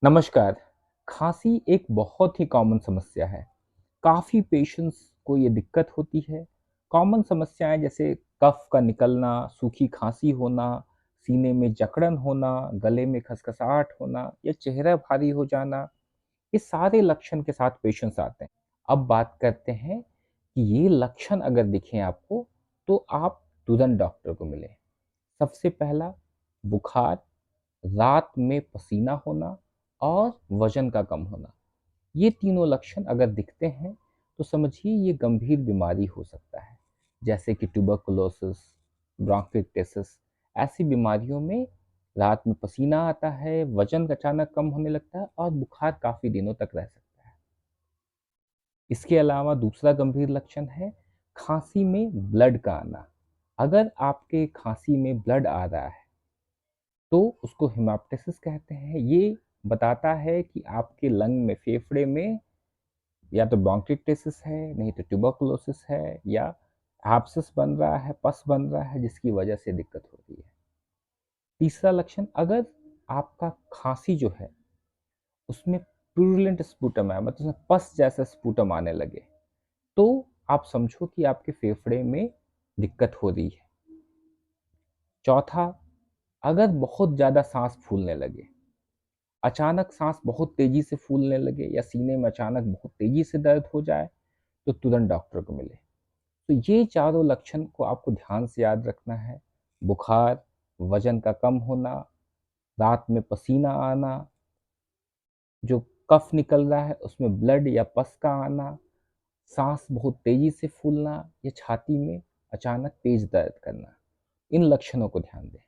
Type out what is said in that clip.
नमस्कार। खांसी एक बहुत ही कॉमन समस्या है। काफ़ी पेशेंट्स को ये दिक्कत होती है। कॉमन समस्याएँ जैसे कफ का निकलना, सूखी खांसी होना, सीने में जकड़न होना, गले में खसखसाहट होना या चेहरा भारी हो जाना, ये सारे लक्षण के साथ पेशेंट्स आते हैं। अब बात करते हैं कि ये लक्षण अगर दिखें आपको, तो आप तुरंत डॉक्टर को मिलें। सबसे पहला बुखार, रात में पसीना होना और वजन का कम होना। ये तीनों लक्षण अगर दिखते हैं तो समझिए ये गंभीर बीमारी हो सकता है, जैसे कि ट्यूबरकुलोसिस, ब्रोंकाइटिस। ऐसी बीमारियों में रात में पसीना आता है, वजन अचानक कम होने लगता है और बुखार काफ़ी दिनों तक रह सकता है। इसके अलावा दूसरा गंभीर लक्षण है खांसी में ब्लड का आना। अगर आपके खांसी में ब्लड आ रहा है तो उसको हेमाप्टेसिस कहते हैं। ये बताता है कि आपके लंग में, फेफड़े में या तो ब्रोंकाइटिस है, नहीं तो ट्यूबरकुलोसिस है या एब्सेस बन रहा है, पस बन रहा है जिसकी वजह से दिक्कत हो रही है। तीसरा लक्षण, अगर आपका खांसी जो है उसमें प्यूरुलेंट स्पुटम है, मतलब उसमें पस जैसा स्पुटम आने लगे, तो आप समझो कि आपके फेफड़े में दिक्कत हो रही है। चौथा, अगर बहुत ज़्यादा सांस फूलने लगे, अचानक सांस बहुत तेजी से फूलने लगे या सीने में अचानक बहुत तेजी से दर्द हो जाए, तो तुरंत डॉक्टर को मिले। तो ये चारों लक्षण को आपको ध्यान से याद रखना है। बुखार, वजन का कम होना, रात में पसीना आना, जो कफ निकल रहा है उसमें ब्लड या पस का आना, सांस बहुत तेजी से फूलना या छाती में अचानक तेज दर्द करना। इन लक्षणों को ध्यान दें।